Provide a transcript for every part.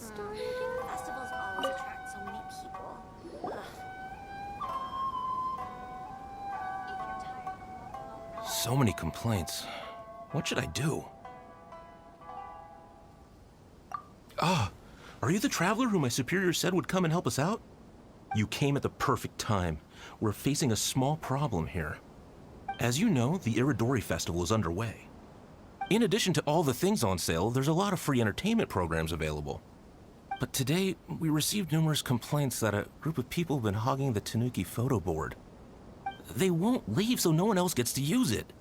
story again? Festivals always attract so many people. Ugh. So many complaints. What should I do? Ah, are you the traveler who my superior said would come and help us out? You came at the perfect time. We're facing a small problem here. As you know, the Irodori festival is underway. In addition to all the things on sale, there's a lot of free entertainment programs available. But today, we received numerous complaints that a group of people have been hogging the Tanuki photo board. They won't leave so no one else gets to use it.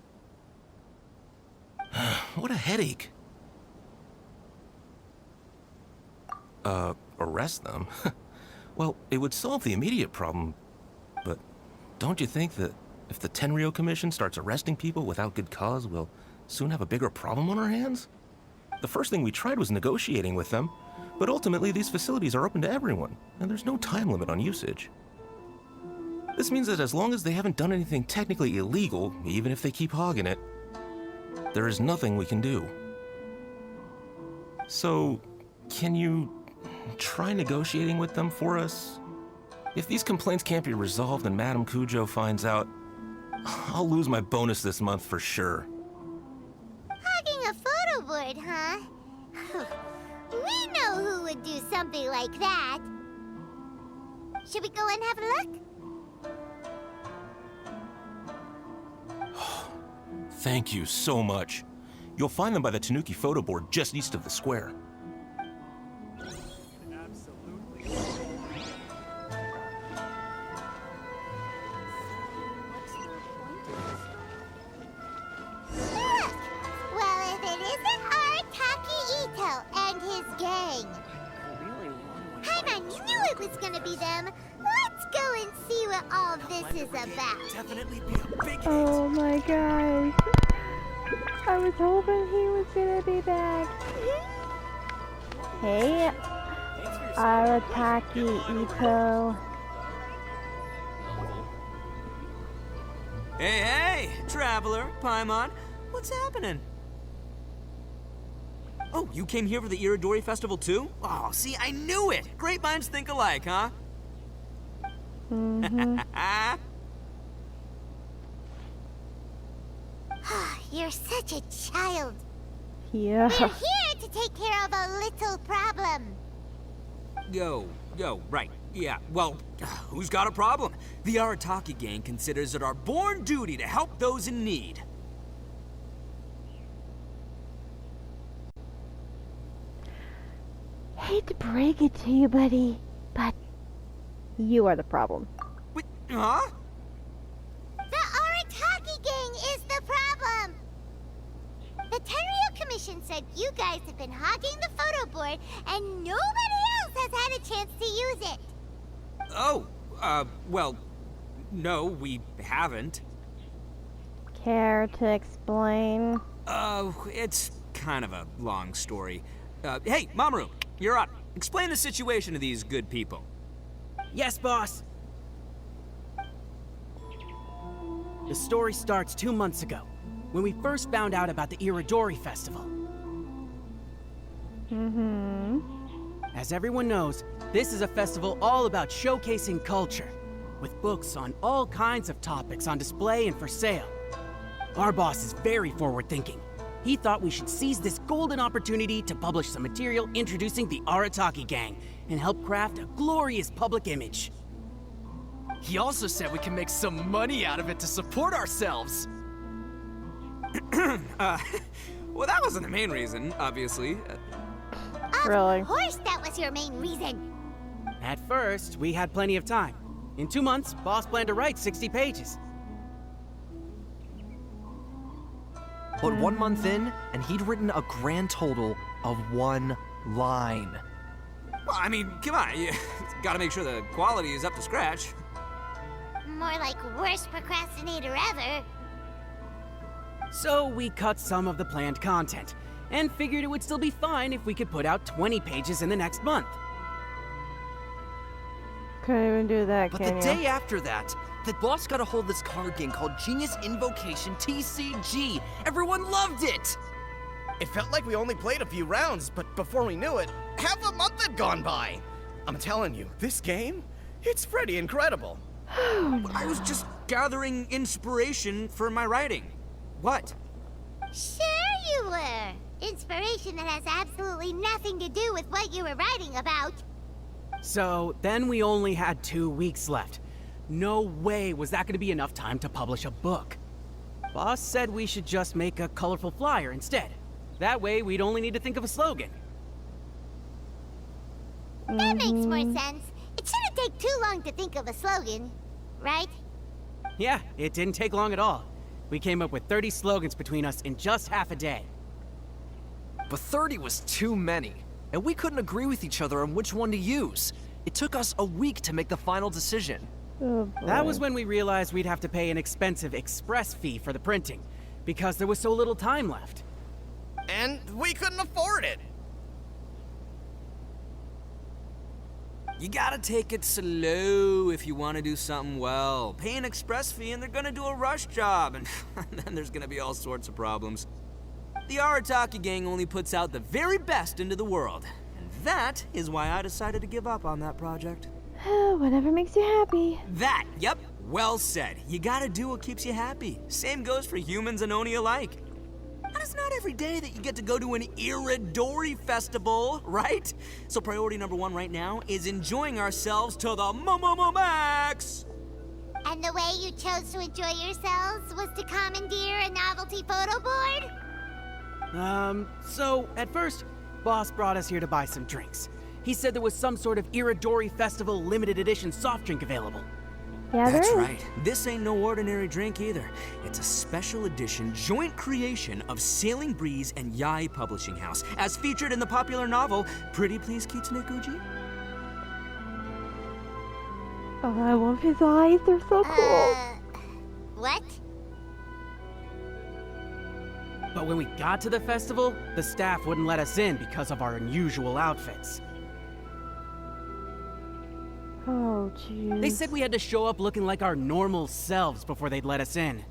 What a headache. Arrest them? Well, it would solve the immediate problem, but don't you think that if the Tenryo Commission starts arresting people without good cause, we'll soon have a bigger problem on our hands? The first thing we tried was negotiating with them, but ultimately these facilities are open to everyone, and there's no time limit on usage. This means that as long as they haven't done anything technically illegal, even if they keep hogging it, there is nothing we can do. So, can you try negotiating with them for us? If these complaints can't be resolved and Madame Kujo finds out, I'll lose my bonus this month for sure. Hogging a photo board, huh? We know who would do something like that. Should we go and have a look? Thank you so much. You'll find them by the Tanuki photo board just east of the square. Definitely be a big hit. Oh my gosh. I was hoping he was gonna be back. Hey, Arataki Ito. Hey, traveler, Paimon, what's happening? Oh, you came here for the Irodori festival too? Oh, see, I knew it! Great minds think alike, huh? Mm-hmm. You're such a child. Yeah. We're here to take care of a little problem. Yo, right. Yeah, well, who's got a problem? The Arataki gang considers it our born duty to help those in need. Hate to break it to you, buddy, but you are the problem. Wait, huh? The Arataki gang is the problem. The Tenryo Commission said you guys have been hogging the photo board and nobody else has had a chance to use it. Oh, well, no, we haven't. Care to explain? It's kind of a long story. Hey, Mamoru, you're up. Explain the situation to these good people. Yes, boss. The story starts 2 months ago, when we first found out about the Irodori festival. Mm-hmm. As everyone knows, this is a festival all about showcasing culture, with books on all kinds of topics on display and for sale. Our boss is very forward-thinking. He thought we should seize this golden opportunity to publish some material introducing the Arataki gang and help craft a glorious public image. He also said we can make some money out of it to support ourselves. Well, that wasn't the main reason, obviously. Really? Of course that was your main reason. At first, we had plenty of time. In 2 months, boss planned to write 60 pages. But 1 month in, and he'd written a grand total of 1 line. Well, I mean, come on, you gotta make sure the quality is up to scratch. More like worst procrastinator ever. So we cut some of the planned content, and figured it would still be fine if we could put out 20 pages in the next month. Couldn't even do that, But can the you? day after that, the boss got a hold of this card game called Genius Invocation TCG. Everyone loved it! It felt like we only played a few rounds, but before we knew it, half a month had gone by. I'm telling you, this game, it's pretty incredible. I was just gathering inspiration for my writing. What? Sure you were. Inspiration that has absolutely nothing to do with what you were writing about. So then we only had 2 weeks left. No way was that going to be enough time to publish a book. Boss said we should just make a colorful flyer instead. That way we'd only need to think of a slogan. That makes more sense. It shouldn't take too long to think of a slogan, right? Yeah, it didn't take long at all. We came up with 30 slogans between us in just half a day. But 30 was too many, and we couldn't agree with each other on which one to use. It took us a week to make the final decision. Oh, boy. That was when we realized we'd have to pay an expensive express fee for the printing, because there was so little time left. And we couldn't afford it. You gotta take it slow if you want to do something well. Pay an express fee and they're gonna do a rush job, and then there's gonna be all sorts of problems. The Arataki gang only puts out the very best into the world, and that is why I decided to give up on that project. Whatever makes you happy. That, yep, well said. You gotta do what keeps you happy. Same goes for humans and Oni alike. And it's not every day that you get to go to an Irodori festival, right? So priority number 1 right now is enjoying ourselves to the max. And the way you chose to enjoy yourselves was to commandeer a novelty photo board? So at first, Boss brought us here to buy some drinks. He said there was some sort of Irodori Festival limited edition soft drink available. Yeah, there That's is. right. This ain't no ordinary drink either. It's a special edition joint creation of Sailing Breeze and Yai Publishing House, as featured in the popular novel Pretty Please Kitsune Guji. Oh, I love his eyes. They're so cool. What? But when we got to the festival, the staff wouldn't let us in because of our unusual outfits. Oh, jeez. They said we had to show up looking like our normal selves before they'd let us in.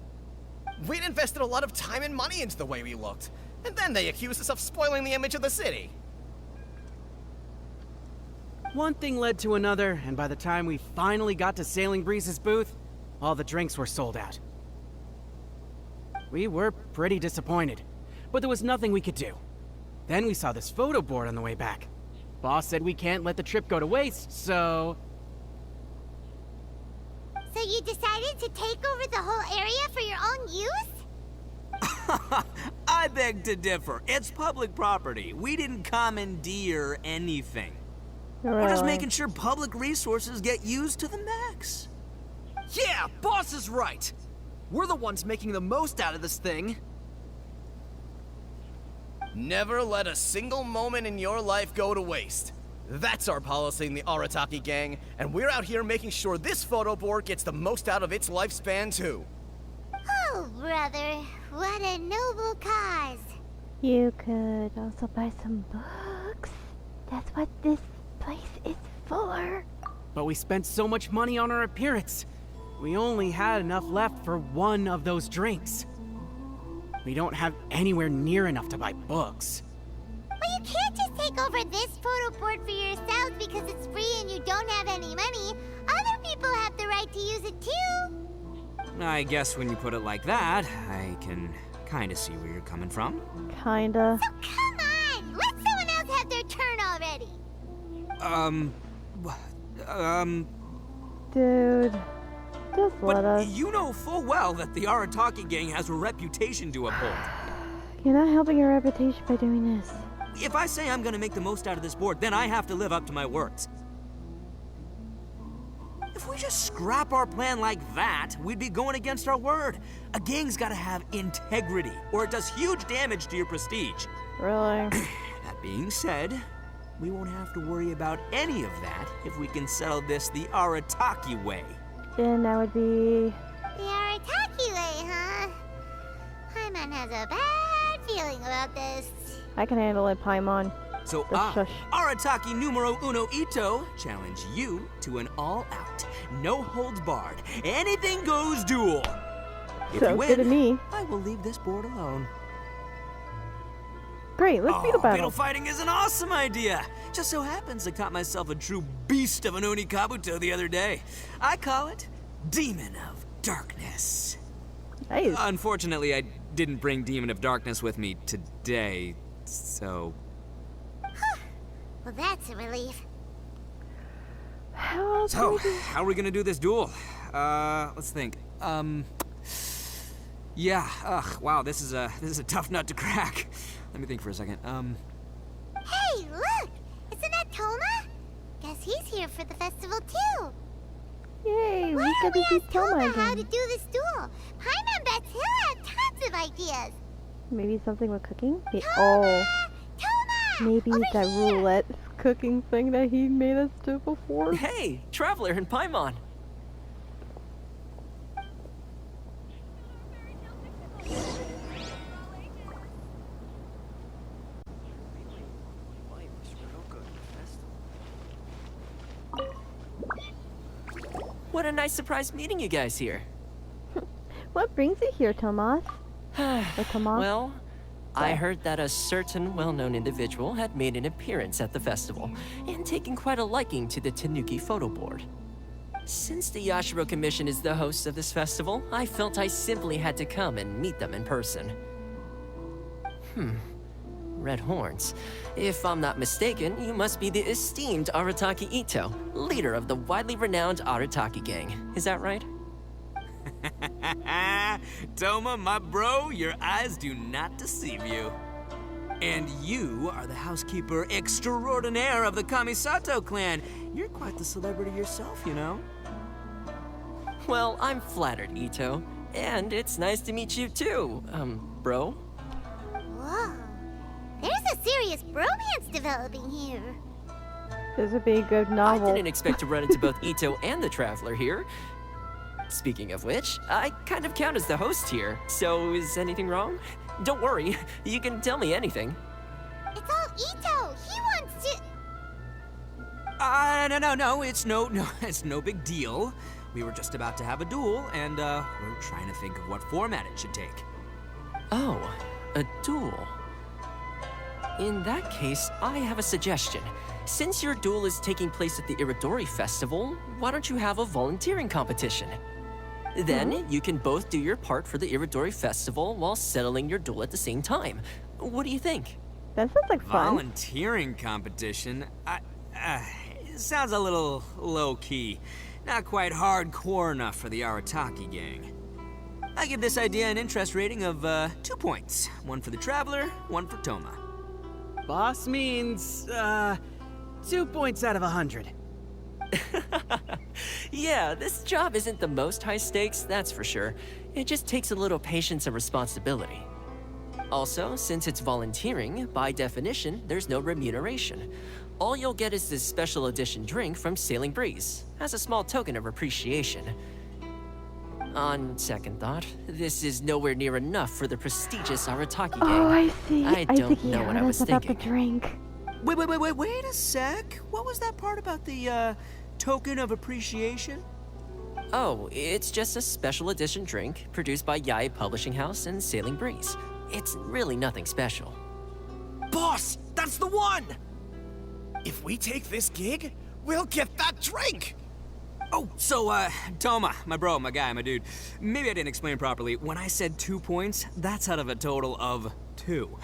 We'd invested a lot of time and money into the way we looked, and then they accused us of spoiling the image of the city. One thing led to another, and by the time we finally got to Sailing Breeze's booth, all the drinks were sold out. We were pretty disappointed, but there was nothing we could do. Then we saw this photo board on the way back. Boss said we can't let the trip go to waste, so... So you decided to take over the whole area for your own use? I beg to differ. It's public property. We didn't commandeer anything. We're just making sure public resources get used to the max. Yeah, boss is right. We're the ones making the most out of this thing. Never let a single moment in your life go to waste. That's our policy in the Arataki gang, and we're out here making sure this photo board gets the most out of its lifespan, too. Oh, brother, what a noble cause. You could also buy some books. That's what this place is for. But we spent so much money on our appearance. We only had enough left for one of those drinks. We don't have anywhere near enough to buy books. Well, you can't just take over this photo board for yourselves because it's free and you don't have any money. Other people have the right to use it too. I guess when you put it like that, I can kind of see where you're coming from. Kinda. So come on, let someone else have their turn already. Dude. Just let But us. you know full well that the Arataki gang has a reputation to uphold. You're not helping your reputation by doing this. If I say I'm gonna make the most out of this board, then I have to live up to my words. If we just scrap our plan like that, we'd be going against our word. A gang's gotta have integrity, or it does huge damage to your prestige. Really? That being said, we won't have to worry about any of that if we can settle this the Arataki way. Then that would be... The Arataki way, huh? Paimon has a bad feeling about this. I can handle it, Paimon. So Just shush. Arataki numero uno Ito, challenge you to an all-out, no-holds-barred, anything-goes duel. If you Sounds win, good to me. I will leave this board alone. Great, let's beetle battle. Beetle fighting is an awesome idea. Just so happens I caught myself a true beast of an Onikabuto the other day. I call it Demon of Darkness. Nice. Unfortunately, I didn't bring Demon of Darkness with me today, so... Well, that's a relief. How So, can we do- how are we gonna do this duel? Let's think. Yeah, wow, this is a tough nut to crack. Let me think for a second. Hey, look! Isn't that Toma? Guess he's here for the festival too. Yay, Why we don't get we to see ask Toma Toma how to again. do this duel? Paimon bets he'll have tons of ideas. Maybe something with cooking? Toma! Maybe Over that here! roulette cooking thing that he made us do before. Hey, Traveler and Paimon. What a nice surprise meeting you guys here. What brings you here, Tomas? Or Tomas? Well, I heard that a certain well-known individual had made an appearance at the festival and taken quite a liking to the Tanuki photo board. Since the Yashiro Commission is the host of this festival, I felt I simply had to come and meet them in person. Red horns. If I'm not mistaken, you must be the esteemed Arataki Ito, leader of the widely renowned Arataki gang. Is that right? Toma, my bro, your eyes do not deceive you. And you are the housekeeper extraordinaire of the Kamisato clan. You're quite the celebrity yourself, you know. Well, I'm flattered, Ito. And it's nice to meet you too, bro. Whoa. There's a serious bromance developing here. This would be a good I novel. didn't expect to run into both Ito and the Traveler here. Speaking of which, I kind of count as the host here, so is anything wrong? Don't worry, you can tell me anything. It's all Ito. He wants to... No, it's no big deal. We were just about to have a duel, and, we're trying to think of what format it should take. Oh, a duel. In that case, I have a suggestion. Since your duel is taking place at the Irodori Festival, why don't you have a volunteering competition? Then you can both do your part for the Irodori Festival while settling your duel at the same time. What do you think? That sounds like fun. Volunteering competition? It sounds a little low-key. Not quite hardcore enough for the Arataki gang. I give this idea an interest rating of 2 points. One for the Traveler, one for Toma. Boss means, 2 points out of 100. Yeah, this job isn't the most high stakes, that's for sure. It just takes a little patience and responsibility. Also, since it's volunteering, by definition, there's no remuneration. All you'll get is this special edition drink from Sailing Breeze, as a small token of appreciation. On second thought, this is nowhere near enough for the prestigious Arataki gang. Oh, I see. I don't think he know what heard I was us about thinking. the drink. Wait a sec. What was that part about the, token of appreciation? Oh, it's just a special edition drink produced by Yae Publishing House and Sailing Breeze. It's really nothing special. Boss, that's the one! If we take this gig, we'll get that drink! Oh, so, Toma, my bro, my guy, my dude. Maybe I didn't explain properly. When I said 2 points, that's out of a total of 2.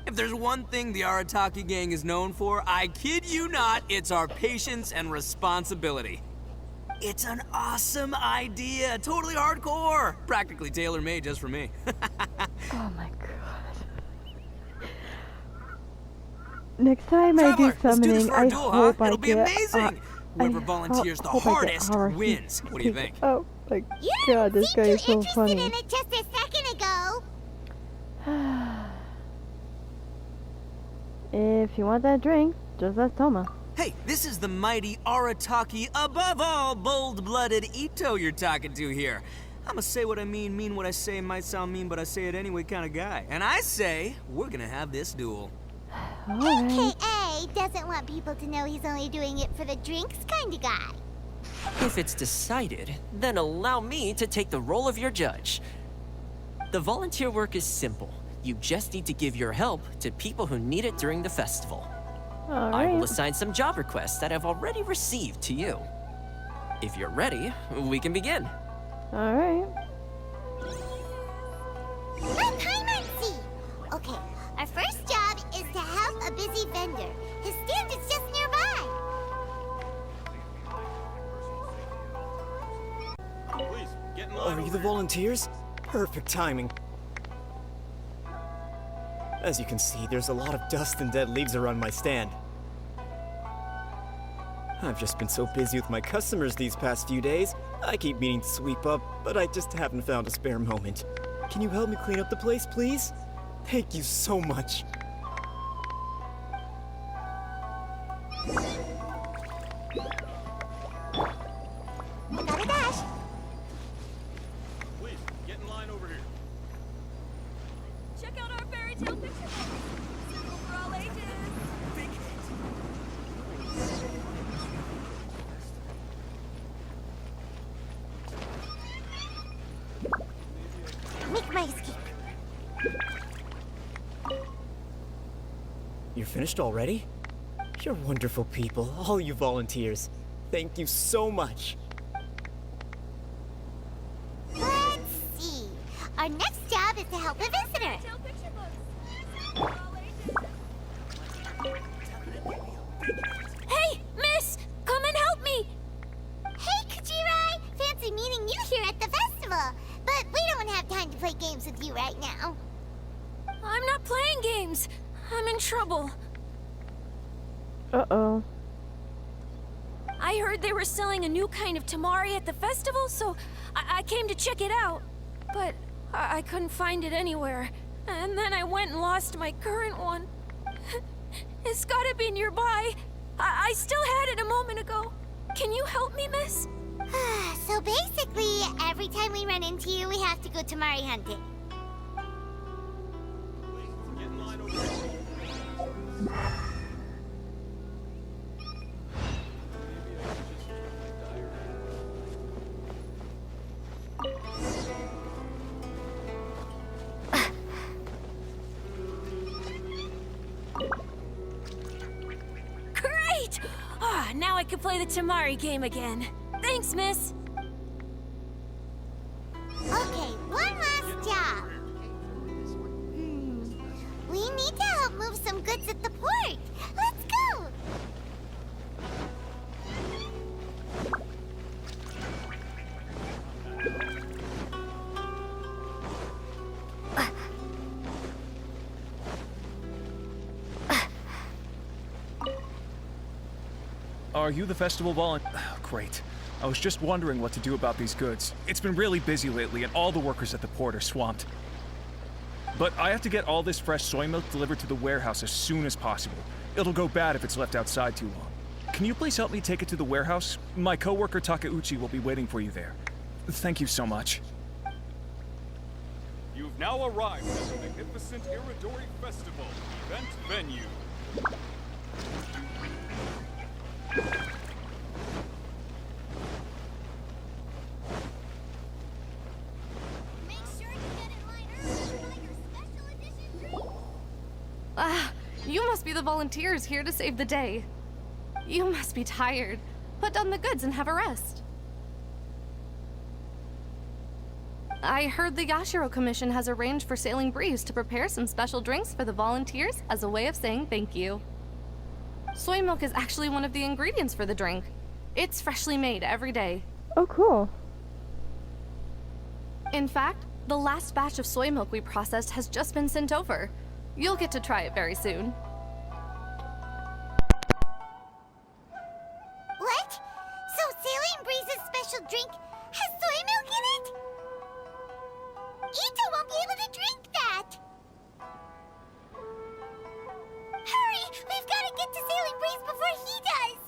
If there's one thing the Arataki gang is known for, I kid you not, it's our patience and responsibility. It's an awesome idea, totally hardcore, practically tailor-made just for me. Oh my god. Next time I do Traveler, let's do this summoning, for our I duel, hope huh? I It'll be get... amazing. Whoever volunteers the hope I get hardest Haruhi. wins. What do you think? Oh my You god, this guy seemed is too so interested funny. in it just a second ago. If you want that drink, just ask Toma. Hey, this is the mighty Arataki, above all bold-blooded Ito you're talking to here. I'ma say what I mean what I say, might sound mean, but I say it anyway kind of guy. And I say, we're gonna have this duel. Alright. AKA doesn't want people to know he's only doing it for the drinks kind of guy. If it's decided, then allow me to take the role of your judge. The volunteer work is simple. You just need to give your help to people who need it during the festival. I will Alright. assign some job requests that I've already received to you. If you're ready, we can begin. Alright. Let Paimon see! Okay, our first job is to help a busy vendor. His stand is just nearby. Are you the volunteers? Perfect timing. As you can see, there's a lot of dust and dead leaves around my stand. I've just been so busy with my customers these past few days. I keep meaning to sweep up, but I just haven't found a spare moment. Can you help me clean up the place, please? Thank you so much. Got a dash. Please, get in line over here. Check out our fairy tale picture books. Suitable for all ages. Make my escape. You're finished already? You're wonderful people, all you volunteers. Thank you so much. Let's see. Our next job is to help a visitor. Tale picture books. Suitable for all ages. Hey, miss! Come and help me! Hey, Kujirai! Fancy meeting you here at the festival. But we don't have time to play games with you right now. I'm not playing games. I'm in trouble. Uh-oh. I heard they were selling a new kind of tamari at the festival, so I came to check it out. But I couldn't find it anywhere. And then I went and lost my current one. It's gotta be nearby. I still had it a moment ago. Can you help me, miss? So basically, every time we run into you, we have to go tamari hunting. Get in line over here. Great! Now I can play the tamari game again. Thanks, miss. Okay, one last job. We need to help move some goods at the port. Let's go! Are you the festival volunteer? Great. I was just wondering what to do about these goods. It's been really busy lately, and all the workers at the port are swamped. But I have to get all this fresh soy milk delivered to the warehouse as soon as possible. It'll go bad if it's left outside too long. Can you please help me take it to the warehouse? My coworker Takeuchi will be waiting for you there. Thank you so much. You've now arrived at the magnificent Irodori Festival event venue. Make sure you get in line early to buy your special edition drinks. You must be the volunteers here to save the day. You must be tired. Put down the goods and have a rest. I heard the Yashiro Commission has arranged for Sailing Breeze to prepare some special drinks for the volunteers as a way of saying thank you. Soy milk is actually one of the ingredients for the drink. It's freshly made every day. Oh, cool. In fact, the last batch of soy milk we processed has just been sent over. You'll get to try it very soon. What? So Sailing Breeze's special drink has soy milk in it? Ito won't be able to drink that! Hurry! We've got to get to Sailing Breeze before he does!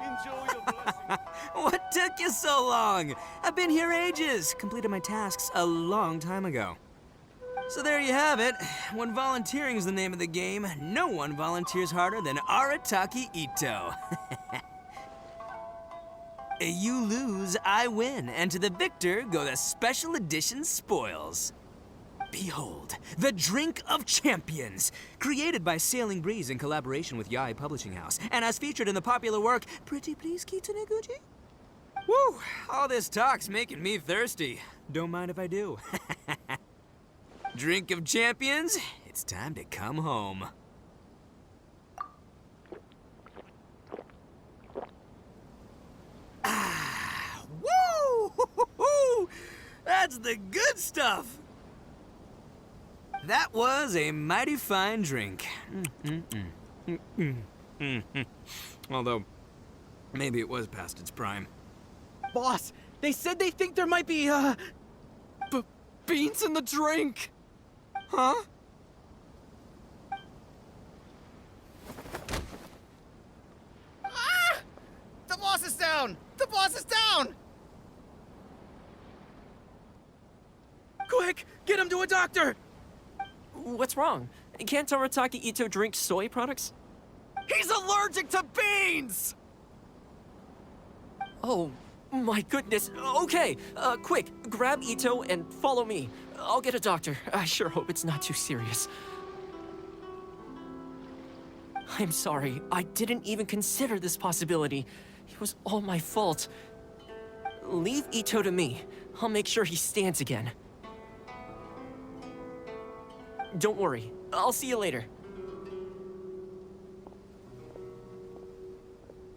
Enjoy the blessing. What took you so long? I've been here ages. Completed my tasks a long time ago. So there you have it. When volunteering is the name of the game, no one volunteers harder than Arataki Ito. You lose, I win, and to the victor go the special edition spoils. Behold, the Drink of Champions, created by Sailing Breeze in collaboration with Yai Publishing House, and as featured in the popular work, Pretty Please Kitsune Guji? Woo! All this talk's making me thirsty. Don't mind if I do. Drink of Champions, it's time to come home. Ah, woo! That's the good stuff! That was a mighty fine drink. Although, maybe it was past its prime. Boss, they said they think there might be, beans in the drink! Huh? Ah! The boss is down! The boss is down! Quick, get him to a doctor! What's wrong? Can't Arataki Ito drink soy products? He's allergic to beans! Oh, my goodness. Okay, quick, grab Ito and follow me. I'll get a doctor. I sure hope it's not too serious. I'm sorry. I didn't even consider this possibility. It was all my fault. Leave Ito to me. I'll make sure he stands again. Don't worry. I'll see you later.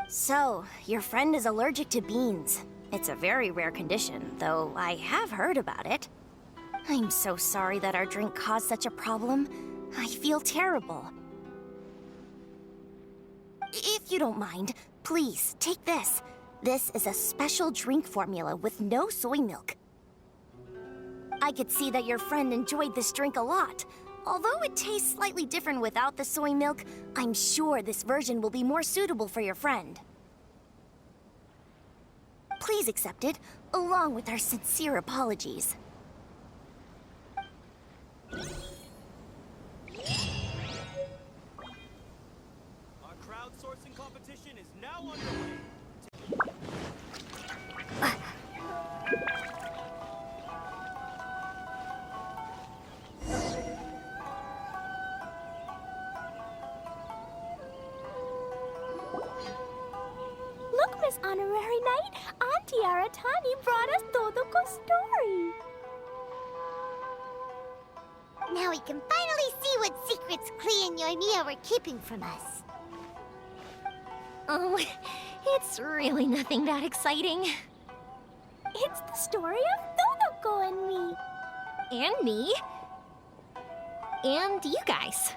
So, your friend is allergic to beans. It's a very rare condition, though I have heard about it. I'm so sorry that our drink caused such a problem. I feel terrible. If you don't mind, please, take this. This is a special drink formula with no soy milk. I could see that your friend enjoyed this drink a lot. Although it tastes slightly different without the soy milk, I'm sure this version will be more suitable for your friend. Please accept it, along with our sincere apologies. Our crowdsourcing competition is now underway. Look, Miss Honorary Knight, Auntie Aratani brought us Todoko's story. Now we can finally see what secrets Klee and Yoimiya were keeping from us. Oh, it's really nothing that exciting. It's the story of Todoko and me. And me. And you guys.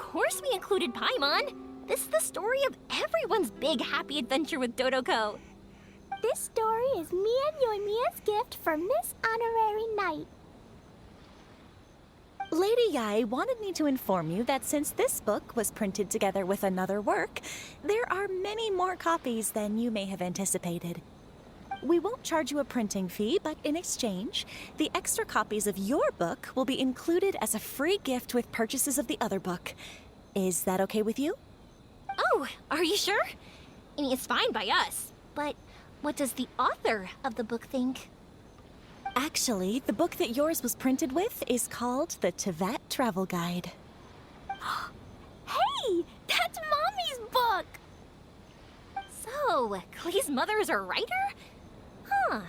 course we included Paimon. This is the story of everyone's big happy adventure with Dodoko. This story is me and Yoimiya's gift for Miss Honorary Knight. Lady Yae wanted me to inform you that since this book was printed together with another work, there are many more copies than you may have anticipated. We won't charge you a printing fee, but in exchange, the extra copies of your book will be included as a free gift with purchases of the other book. Is that okay with you? Oh, are you sure? I mean, it's fine by us. But what does the author of the book think? Actually, the book that yours was printed with is called the Tevat Travel Guide. Hey, that's Mommy's book! So, Klee's mother is a writer? Huh.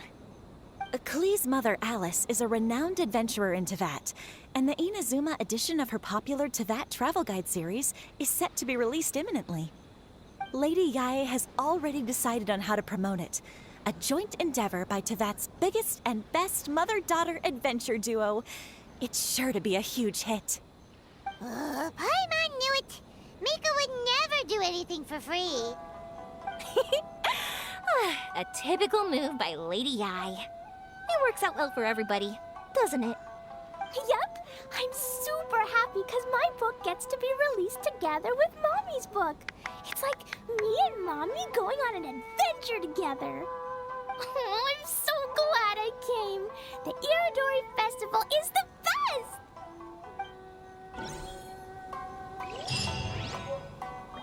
Klee's mother, Alice, is a renowned adventurer in Tevat, and the Inazuma edition of her popular Tevat Travel Guide series is set to be released imminently. Lady Yae has already decided on how to promote it. A joint endeavor by Tevat's biggest and best mother-daughter adventure duo. It's sure to be a huge hit. Paimon knew it. Mika would never do anything for free. A typical move by Lady Yae. It works out well for everybody, doesn't it? Yep, I'm super happy because my book gets to be released together with Mommy's book. It's like me and Mommy going on an adventure together. Oh, I'm so glad I came. The Irodori Festival is the best!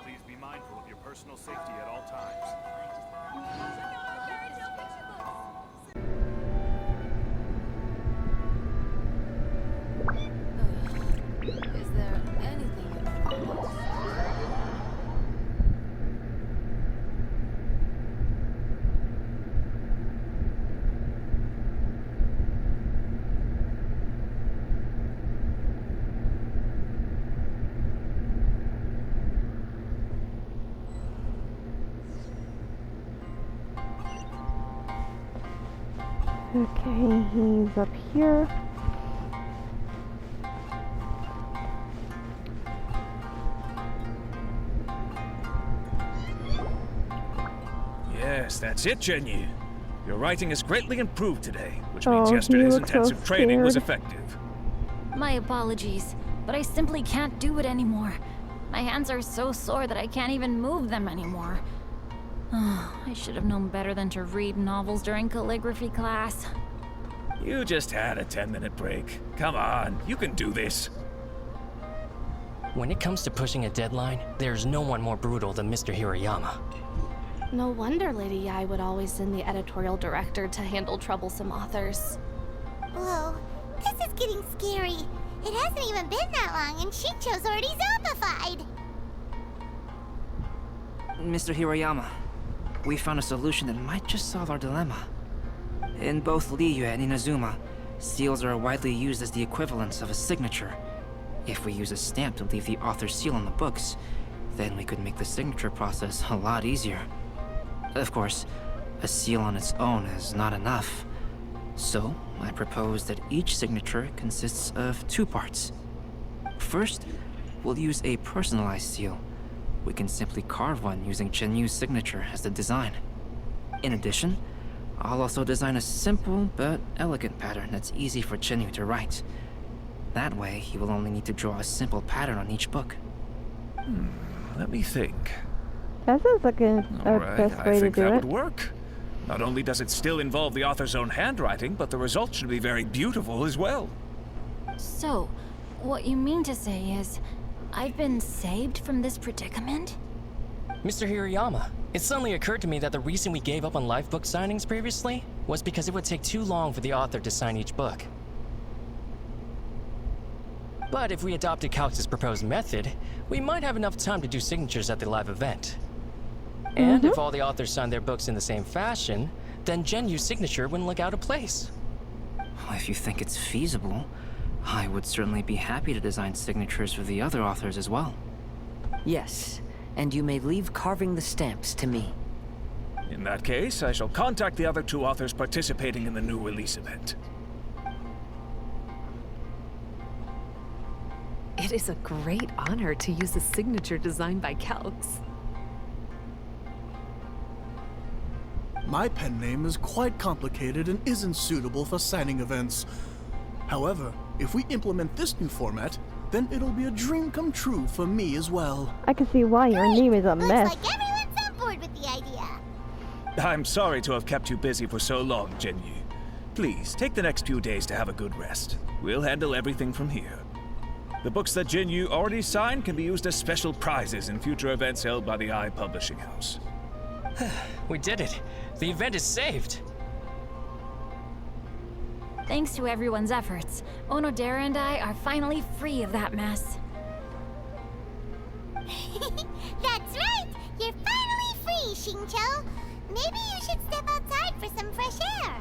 Please be mindful of your personal safety at all times. Is there anything else? Okay, he's up here. Yes, that's it, Jinyu. Your writing is greatly improved today, which means Oh, he yesterday's looks so intensive training was scared. effective. My apologies, but I simply can't do it anymore. My hands are so sore that I can't even move them anymore. I should have known better than to read novels during calligraphy class. You just had a 10-minute break. Come on, you can do this. When it comes to pushing a deadline, there's no one more brutal than Mr. Hirayama. No wonder Lady Yae would always send the editorial director to handle troublesome authors. Whoa, this is getting scary. It hasn't even been that long and Shincho's already zombified. Mr. Hirayama, we found a solution that might just solve our dilemma. In both Liyue and Inazuma, seals are widely used as the equivalents of a signature. If we use a stamp to leave the author's seal on the books, then we could make the signature process a lot easier. Of course, a seal on its own is not enough. So, I propose that each signature consists of 2 parts. First, we'll use a personalized seal. We can simply carve one using Chenyu's signature as the design. In addition, I'll also design a simple but elegant pattern that's easy for Chenyu to write. That way, he will only need to draw a simple pattern on each book. Let me think. That sounds like a Alright, best way I to think do that it. would work. Not only does it still involve the author's own handwriting, but the result should be very beautiful as well. So, what you mean to say is, I've been saved from this predicament? Mr. Hirayama, it suddenly occurred to me that the reason we gave up on live book signings previously was because it would take too long for the author to sign each book. But if we adopted Calx's proposed method, we might have enough time to do signatures at the live event. And if all the authors signed their books in the same fashion, then Genyu's signature wouldn't look out of place. If you think it's feasible, I would certainly be happy to design signatures for the other authors as well. Yes, and you may leave carving the stamps to me. In that case, I shall contact the other 2 authors participating in the new release event. It is a great honor to use a signature designed by Calx. My pen name is quite complicated and isn't suitable for signing events. However, if we implement this new format, then it'll be a dream come true for me as well. I can see why your name is a mess. Looks like everyone's on board with the idea. I'm sorry to have kept you busy for so long, Jinyu. Please, take the next few days to have a good rest. We'll handle everything from here. The books that Jinyu already signed can be used as special prizes in future events held by the Eye Publishing House. We did it. The event is saved. Thanks to everyone's efforts, Onodera and I are finally free of that mess. That's right! You're finally free, Xingqiu! Maybe you should step outside for some fresh air.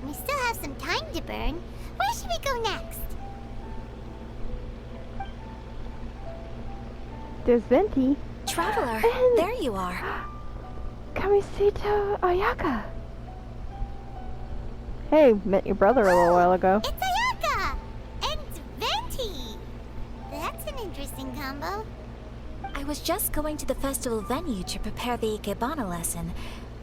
We still have some time to burn. Where should we go next? There's Venti. Traveler, And there you are. Kamisito Ayaka. Hey, met your brother a little while ago. It's Ayaka! And Venti! That's an interesting combo. I was just going to the festival venue to prepare the Ikebana lesson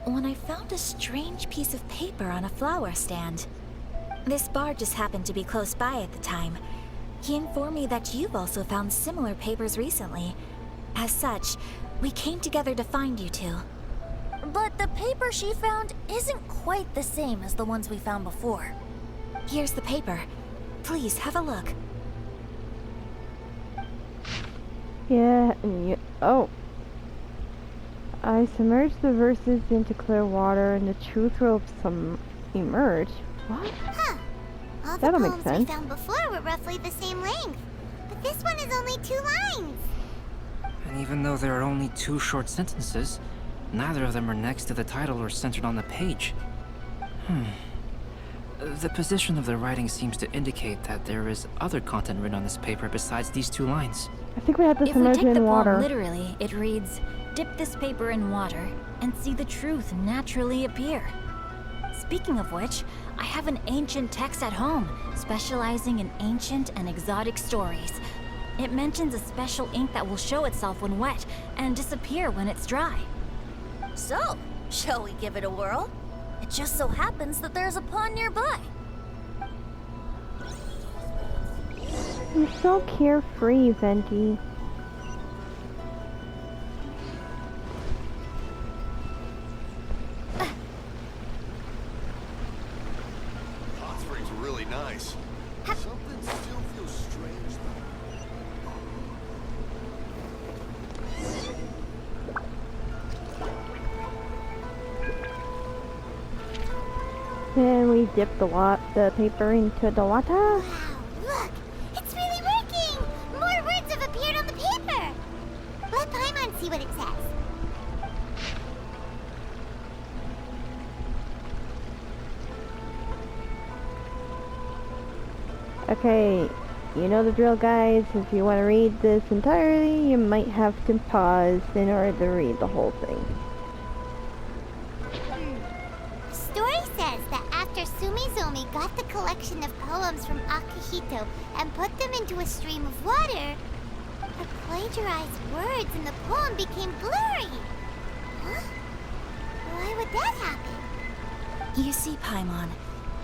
when I found a strange piece of paper on a flower stand. This bard just happened to be close by at the time. He informed me that you've also found similar papers recently. As such, we came together to find you two. But the paper she found isn't quite the same as the ones we found before. Here's the paper. Please have a look. Yeah, oh. I submerged the verses into clear water and the truth will emerge. What? Huh. All the That'll make poems we sense. found before were roughly the same length. But this one is only 2 lines. And even though there are only 2 short sentences, neither of them are next to the title or centered on the page. The position of the writing seems to indicate that there is other content written on this paper besides these 2 lines. I think we have to If we submerge take it the in poem water. literally, it reads, "Dip this paper in water and see the truth naturally appear." Speaking of which, I have an ancient text at home, specializing in ancient and exotic stories. It mentions a special ink that will show itself when wet and disappear when it's dry. So, shall we give it a whirl? It just so happens that there's a pond nearby. You're so carefree, Venti. Hot springs are really nice. Something still feels strange Then we dip the paper into the water. Look! It's really working! More words have appeared on the paper! Let Paimon see what it says. Okay, you know the drill, guys. If you want to read this entirely, you might have to pause in order to read the whole thing. The story says that after Sumizomi got the collection of poems from Akihito and put them into a stream of water, her plagiarized words in the poem became blurry. Huh? Why would that happen? You see, Paimon,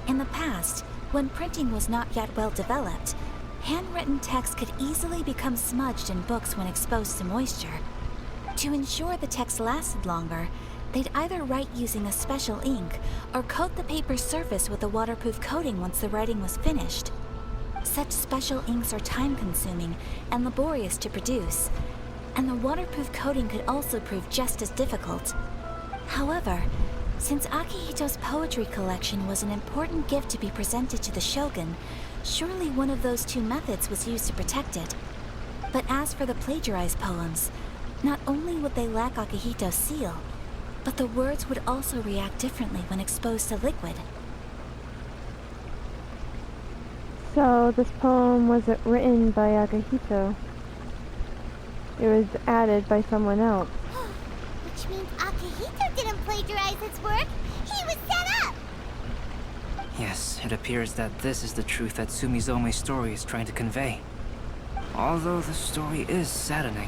in the past, when printing was not yet well developed, handwritten text could easily become smudged in books when exposed to moisture. To ensure the text lasted longer, they'd either write using a special ink or coat the paper's surface with a waterproof coating once the writing was finished. Such special inks are time-consuming and laborious to produce, and the waterproof coating could also prove just as difficult. However, since Akihito's poetry collection was an important gift to be presented to the Shogun, surely one of those two methods was used to protect it. But as for the plagiarized poems, not only would they lack Akihito's seal, but the words would also react differently when exposed to liquid. So this poem wasn't written by Akihito. It was added by someone else. Which means Akihito didn't plagiarize his work. He was set up! Yes, it appears that this is the truth that Sumizome's story is trying to convey. Although the story is saddening,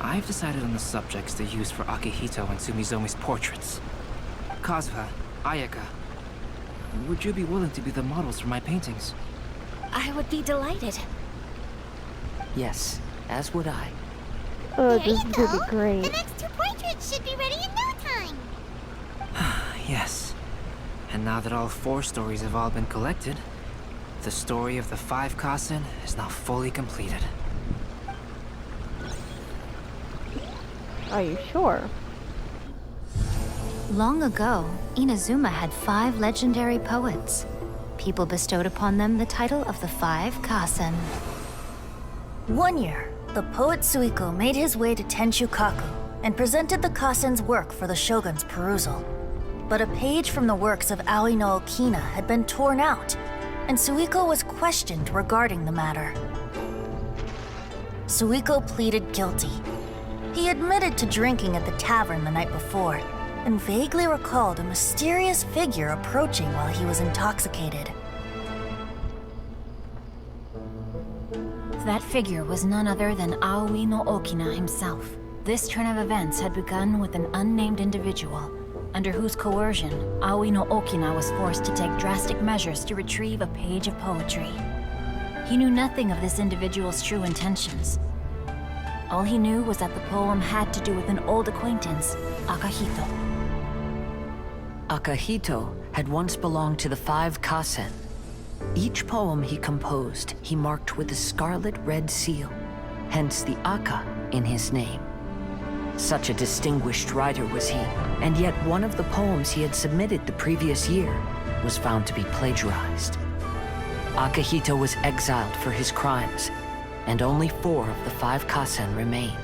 I've decided on the subjects to use for Akihito and Sumizome's portraits. Kazuha, Ayaka, would you be willing to be the models for my paintings? I would be delighted. Yes, as would I. Oh, There this you is go. gonna be great. The next two portraits should be ready in no time. Yes. And now that all 4 stories have all been collected, the story of the 5 Kasen is now fully completed. Are you sure? Long ago, Inazuma had 5 legendary poets. People bestowed upon them the title of the 5 Kasen. One year, the poet Suiko made his way to Tenshukaku and presented the Kasen's work for the shogun's perusal. But a page from the works of Aoi no Okina had been torn out, and Suiko was questioned regarding the matter. Suiko pleaded guilty. He admitted to drinking at the tavern the night before, and vaguely recalled a mysterious figure approaching while he was intoxicated. That figure was none other than Aoi no Okina himself. This turn of events had begun with an unnamed individual, under whose coercion, Aoi no Okina was forced to take drastic measures to retrieve a page of poetry. He knew nothing of this individual's true intentions. All he knew was that the poem had to do with an old acquaintance, Akihito. Akihito had once belonged to the 5 Kasen. Each poem he composed, he marked with a scarlet red seal, hence the Aka in his name. Such a distinguished writer was he, and yet one of the poems he had submitted the previous year was found to be plagiarized. Akihito was exiled for his crimes, and only 4 of the 5 Kasen remained.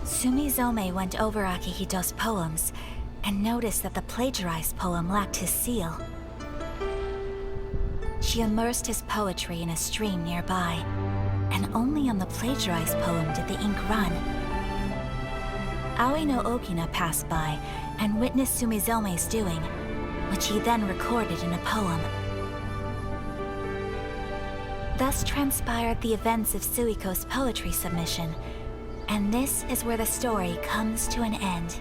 Sumizome went over Akihito's poems and noticed that the plagiarized poem lacked his seal. She immersed his poetry in a stream nearby, and only on the plagiarized poem did the ink run. Aoi no Okina passed by and witnessed Sumizome's doing, which he then recorded in a poem. Thus transpired the events of Suiko's poetry submission, and this is where the story comes to an end.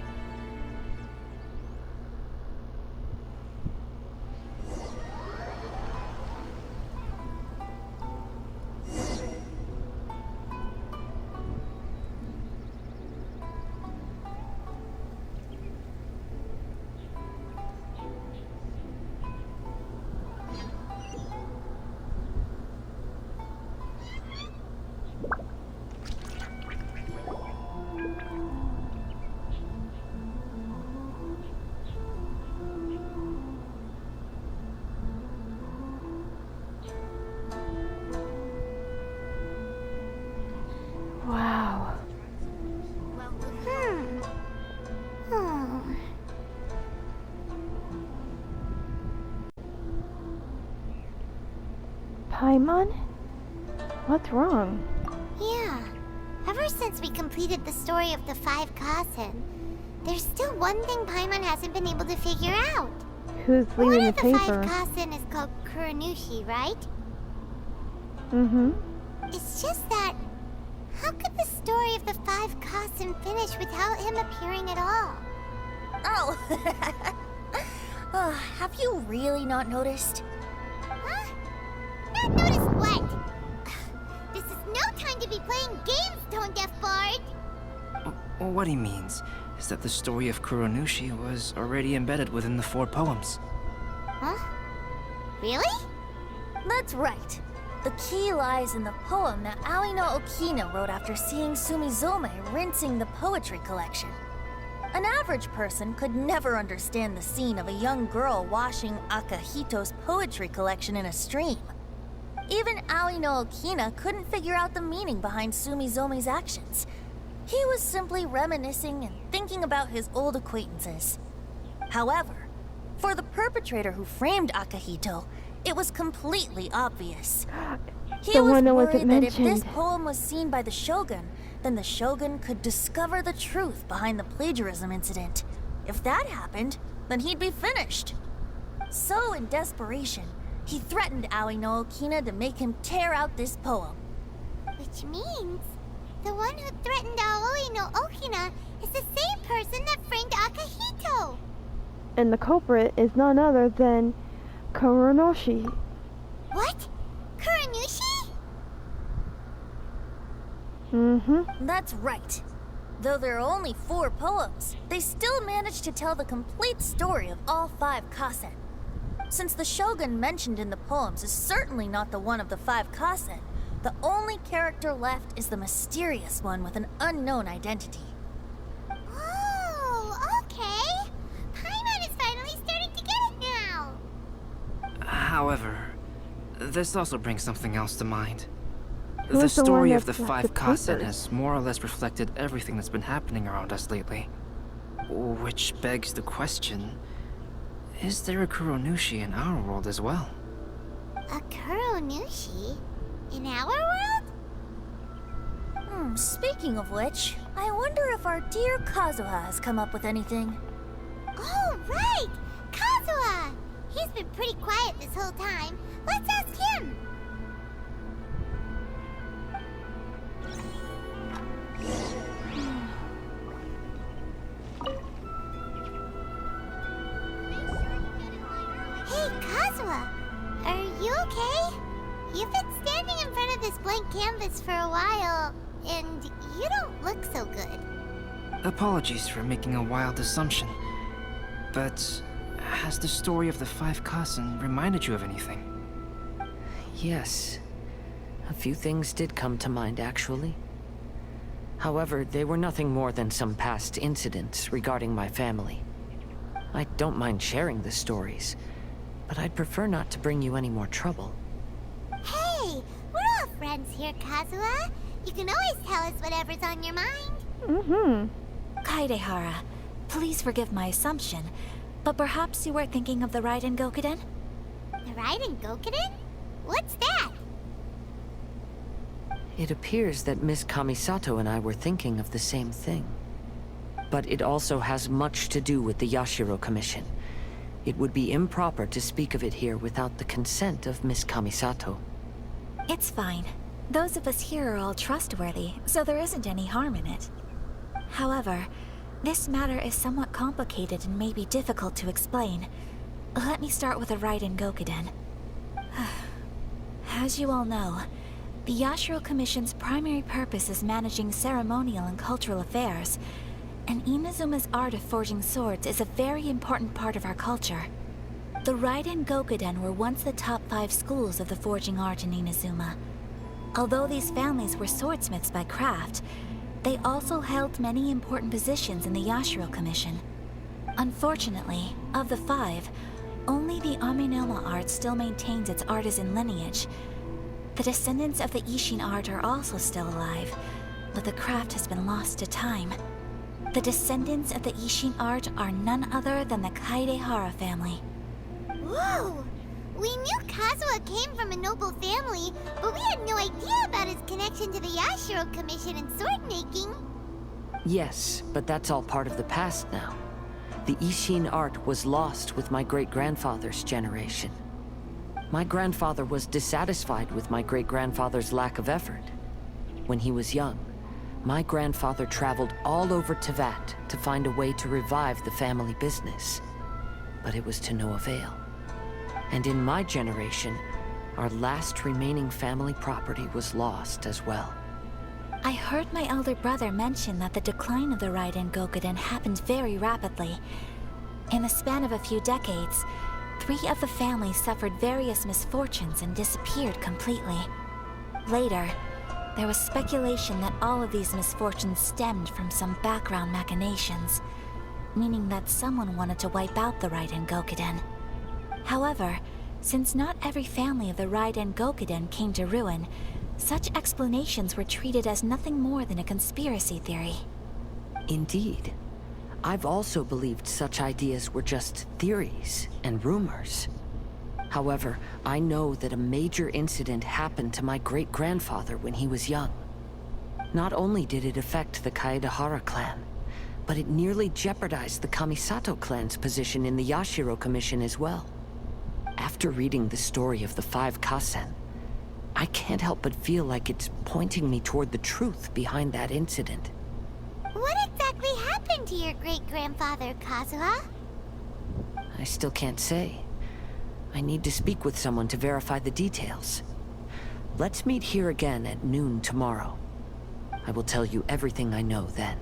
Wow. Paimon? What's wrong? Yeah. Ever since we completed the story of the 5 Kasen, there's still one thing Paimon hasn't been able to figure out. Who's One leading the of the paper? 5 Kasen is called Kuronushi, right? Mm-hmm. It's just that... How could the story of the 5 Kasen finish without him appearing at all? Oh, have you really not noticed? Huh? Not noticed what? This is no time to be playing games, Tone Deaf Bard! What he means is that the story of Kuronushi was already embedded within the 4 poems. Huh? Really? That's right. The key lies in the poem that Aoi no Okina wrote after seeing Sumizome rinsing the poetry collection. An average person could never understand the scene of a young girl washing Akahito's poetry collection in a stream. Even Aoi no Okina couldn't figure out the meaning behind Sumizome's actions. He was simply reminiscing and thinking about his old acquaintances. However, for the perpetrator who framed Akahito, it was completely obvious. He was worried that if this poem was seen by the Shogun, then the Shogun could discover the truth behind the plagiarism incident. If that happened, then he'd be finished. So, in desperation, he threatened Aoi no Okina to make him tear out this poem. Which means the one who threatened Aoi no Okina is the same person that framed Akahito. And the culprit is none other than Kuronoshi. What? Kuronushi? That's right. Though there are only 4 poems, they still managed to tell the complete story of all 5 kasen. Since the Shogun mentioned in the poems is certainly not the one of the 5 kasen, the only character left is the mysterious one with an unknown identity. Oh, okay. Paimon is finally starting to get it now. However, this also brings something else to mind. The Who's the story one of the that's 5 left the kasen papers? has more or less reflected everything that's been happening around us lately. Which begs the question, is there a Kuronushi in our world as well? A Kuronushi? In our world? Speaking of which, I wonder if our dear Kazuha has come up with anything. Oh, right! Kazuha! He's been pretty quiet this whole time. Let's ask him! Hey, Kazuha! Are you okay? You've been standing in front of this blank canvas for a while, and you don't look so good. Apologies for making a wild assumption, but has the story of the 5 kasen reminded you of anything? Yes. A few things did come to mind, actually. However, they were nothing more than some past incidents regarding my family. I don't mind sharing the stories, but I'd prefer not to bring you any more trouble. Hey, we're all friends here, Kazuha. You can always tell us whatever's on your mind. Kaidehara, please forgive my assumption, but perhaps you were thinking of the Raiden Gokuden? The Raiden Gokuden? What's that? It appears that Miss Kamisato and I were thinking of the same thing. But it also has much to do with the Yashiro Commission. It would be improper to speak of it here without the consent of Miss Kamisato. It's fine. Those of us here are all trustworthy, so there isn't any harm in it. However, this matter is somewhat complicated and may be difficult to explain. Let me start with the Raiden Gokuden. As you all know, the Yashiro Commission's primary purpose is managing ceremonial and cultural affairs, and Inazuma's art of forging swords is a very important part of our culture. The Raiden Gokuden were once the top 5 schools of the forging art in Inazuma. Although these families were swordsmiths by craft, they also held many important positions in the Yashiro Commission. Unfortunately, of the 5, only the Aminoma art still maintains its artisan lineage. The descendants of the Ishin art are also still alive, but the craft has been lost to time. The descendants of the Ishin art are none other than the Kaidehara family. Whoa! We knew Kazuha came from a noble family, but we had no idea about his connection to the Yashiro Commission and sword making. Yes, but that's all part of the past now. The Ishin art was lost with my great-grandfather's generation. My grandfather was dissatisfied with my great-grandfather's lack of effort. When he was young, my grandfather traveled all over Tevat to find a way to revive the family business. But it was to no avail. And in my generation, our last remaining family property was lost as well. I heard my elder brother mention that the decline of the Raiden Gokuden happened very rapidly. In the span of a few decades, 3 of the families suffered various misfortunes and disappeared completely. Later, there was speculation that all of these misfortunes stemmed from some background machinations, meaning that someone wanted to wipe out the Raiden Gokuden. However, since not every family of the Raiden Gokuden came to ruin, such explanations were treated as nothing more than a conspiracy theory. Indeed. I've also believed such ideas were just theories and rumors. However, I know that a major incident happened to my great-grandfather when he was young. Not only did it affect the Kaedahara clan, but it nearly jeopardized the Kamisato clan's position in the Yashiro Commission as well. After reading the story of the 5 Kasen, I can't help but feel like it's pointing me toward the truth behind that incident. What exactly happened to your great-grandfather, Kazuha? I still can't say. I need to speak with someone to verify the details. Let's meet here again at noon tomorrow. I will tell you everything I know then.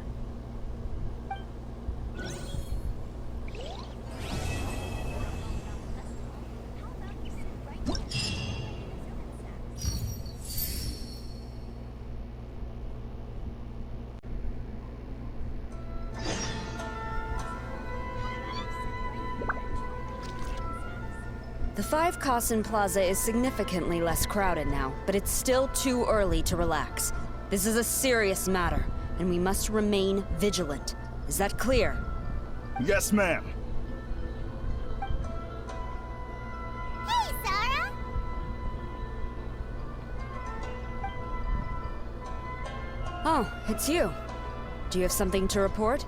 The 5 Kasen Plaza is significantly less crowded now, but it's still too early to relax. This is a serious matter, and we must remain vigilant. Is that clear? Yes, ma'am. Hey, Sarah! Oh, it's you. Do you have something to report?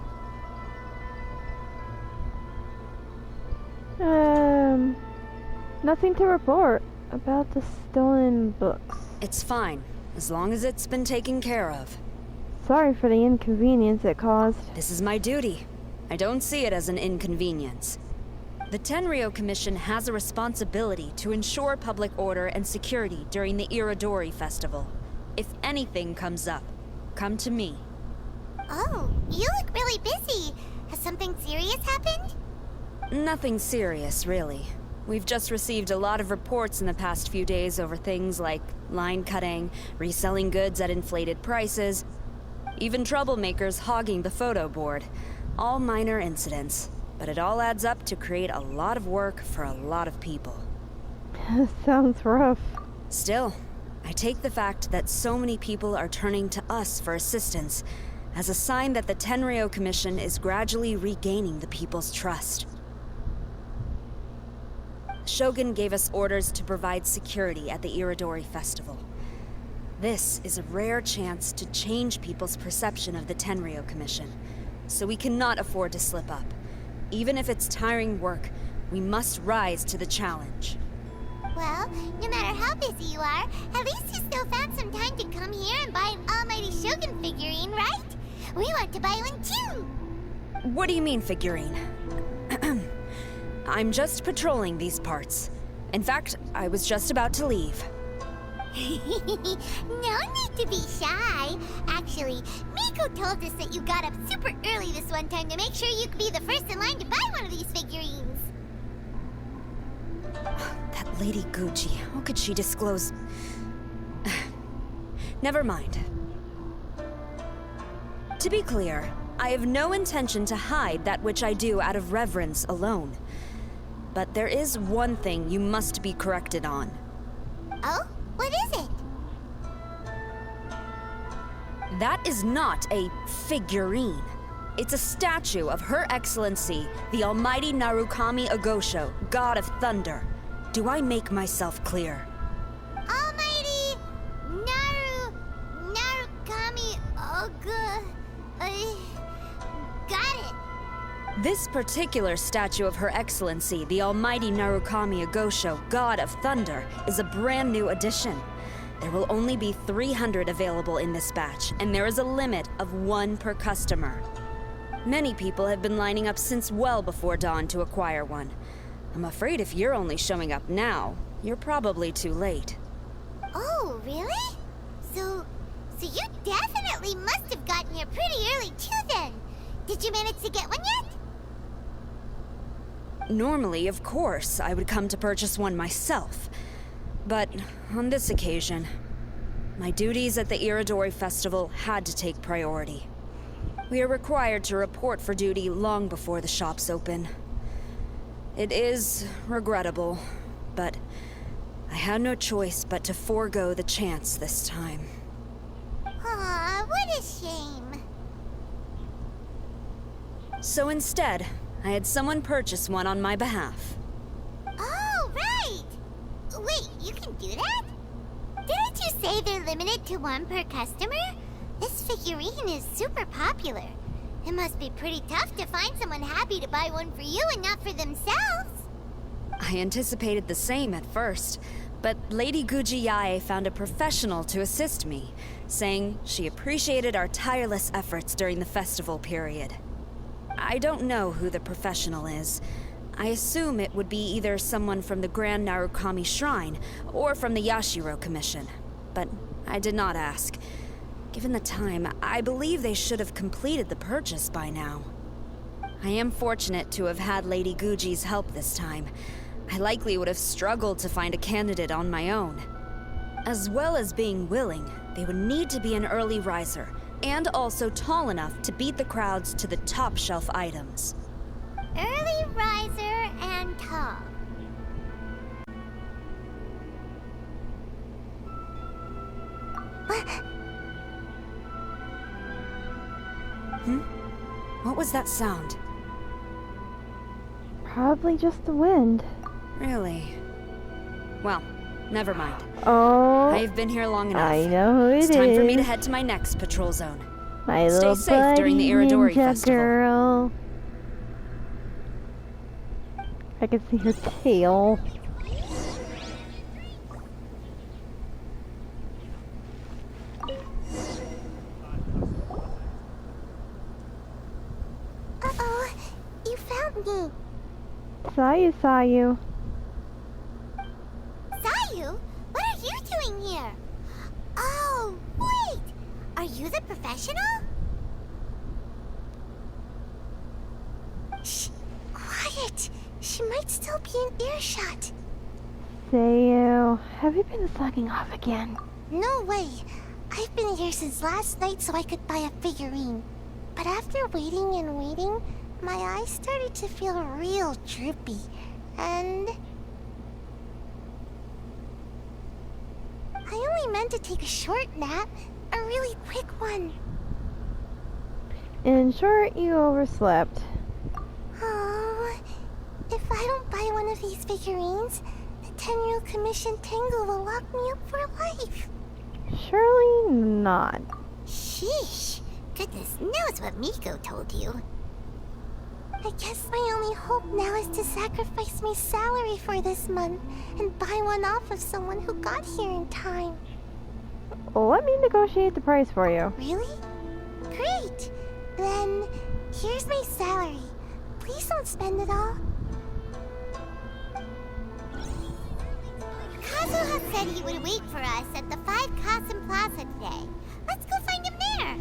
Nothing to report about the stolen books. It's fine, as long as it's been taken care of. Sorry for the inconvenience it caused. This is my duty. I don't see it as an inconvenience. The Tenryo Commission has a responsibility to ensure public order and security during the Irodori festival. If anything comes up, come to me. Oh, you look really busy. Has something serious happened? Nothing serious, really. We've just received a lot of reports in the past few days over things like line cutting, reselling goods at inflated prices, even troublemakers hogging the photo board. All minor incidents, but it all adds up to create a lot of work for a lot of people. Sounds rough. Still, I take the fact that so many people are turning to us for assistance as a sign that the Tenryo Commission is gradually regaining the people's trust. Shogun gave us orders to provide security at the Irodori festival. This is a rare chance to change people's perception of the Tenryo Commission, so we cannot afford to slip up. Even if it's tiring work, we must rise to the challenge. Well, no matter how busy you are, at least you still found some time to come here and buy an Almighty Shogun figurine, right? We want to buy one too! What do you mean, figurine? I'm just patrolling these parts. In fact, I was just about to leave. No need to be shy. Actually, Miko told us that you got up super early this one time to make sure you could be the first in line to buy one of these figurines. That Lady Gucci, how could she disclose... Never mind. To be clear, I have no intention to hide that which I do out of reverence alone. But there is one thing you must be corrected on. Oh? What is it? That is not a figurine. It's a statue of Her Excellency, the Almighty Narukami Agosho, God of Thunder. Do I make myself clear? Almighty Narukami Oga... got it. This particular statue of Her Excellency, the Almighty Narukami Agosho, God of Thunder, is a brand new addition. There will only be 300 available in this batch, and there is a limit of 1 per customer. Many people have been lining up since well before dawn to acquire one. I'm afraid if you're only showing up now, you're probably too late. Oh, really? So you definitely must have gotten here pretty early too then. Did you manage to get one yet? Normally, of course, I would come to purchase one myself. But on this occasion, my duties at the Irodori Festival had to take priority. We are required to report for duty long before the shops open. It is regrettable, but I had no choice but to forego the chance this time. Aw, what a shame. So instead, I had someone purchase one on my behalf. Oh, right! Wait, you can do that? Didn't you say they're limited to one per customer? This figurine is super popular. It must be pretty tough to find someone happy to buy one for you and not for themselves. I anticipated the same at first, but Lady Guji Yae found a professional to assist me, saying she appreciated our tireless efforts during the festival period. I don't know who the professional is. I assume it would be either someone from the Grand Narukami Shrine or from the Yashiro Commission, but I did not ask. Given the time, I believe they should have completed the purchase by now. I am fortunate to have had Lady Guji's help this time. I likely would have struggled to find a candidate on my own. As well as being willing, they would need to be an early riser, and also tall enough to beat the crowds to the top shelf items. Early riser and tall. What was that sound? Probably just the wind. Really? Well, never mind. Oh, I've been here long enough. I know who it is. It's time for me to head to my next patrol zone. My Stay little safe during the buddy Irodori ninja Festival. girl. I can see her tail. Uh-oh, you found me. Saw you. Sayu, what are you doing here? Oh, wait! Are you the professional? Shh! Quiet! She might still be in earshot. Sayu, have you been slacking off again? No way! I've been here since last night so I could buy a figurine. But after waiting and waiting, my eyes started to feel real droopy. And I only meant to take a short nap, a really quick one. In short, you overslept. Oh, if I don't buy one of these figurines, the Tenryou Commission Tengu will lock me up for life. Surely not. Sheesh. Goodness knows what Miko told you. I guess my only hope now is to sacrifice my salary for this month and buy one off of someone who got here in time. Let me negotiate the price for you. Really? Great! Then, here's my salary. Please don't spend it all. Kazuha said he would wait for us at the 5 Kasen Plaza today. Let's go find him there.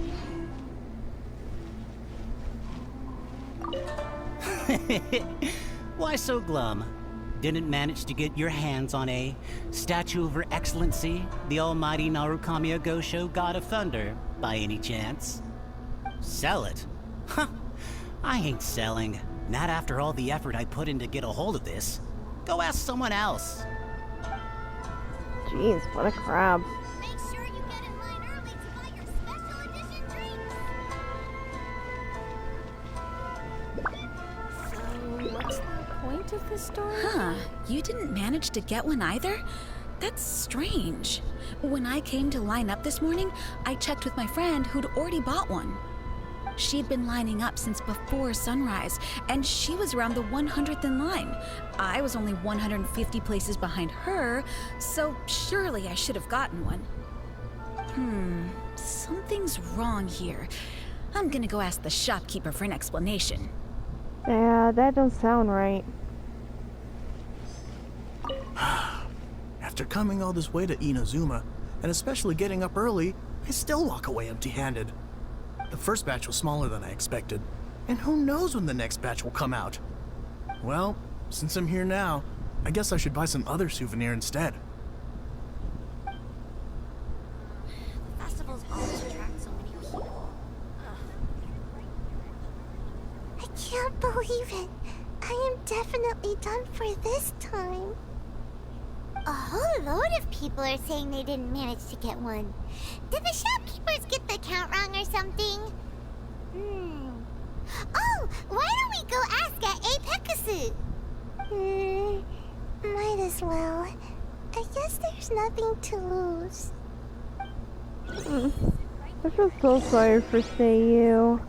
Why so glum? Didn't manage to get your hands on a statue of Her Excellency, the almighty Narukami Agosho, God of Thunder, by any chance? Sell it? Huh. I ain't selling. Not after all the effort I put in to get a hold of this. Go ask someone else. Jeez, what a crab. Make sure you get in line early to buy your special edition drinks. What's the point of this story? Huh, you didn't manage to get one either? That's strange. When I came to line up this morning, I checked with my friend who'd already bought one. She'd been lining up since before sunrise, and she was around the 100th in line. I was only 150 places behind her, so surely I should have gotten one. Something's wrong here. I'm gonna go ask the shopkeeper for an explanation. Yeah, that don't sound right. After coming all this way to Inazuma, and especially getting up early, I still walk away empty-handed. The first batch was smaller than I expected, and who knows when the next batch will come out. Well, since I'm here now, I guess I should buy some other souvenir instead. The festivals always attract so many people. I can't believe it. I am definitely done for this time. A whole load of people are saying they didn't manage to get one. Did the shopkeepers get the count wrong or something? Oh, why don't we go ask at Apekasu? Might as well. I guess there's nothing to lose. I feel so sorry for Seiyu.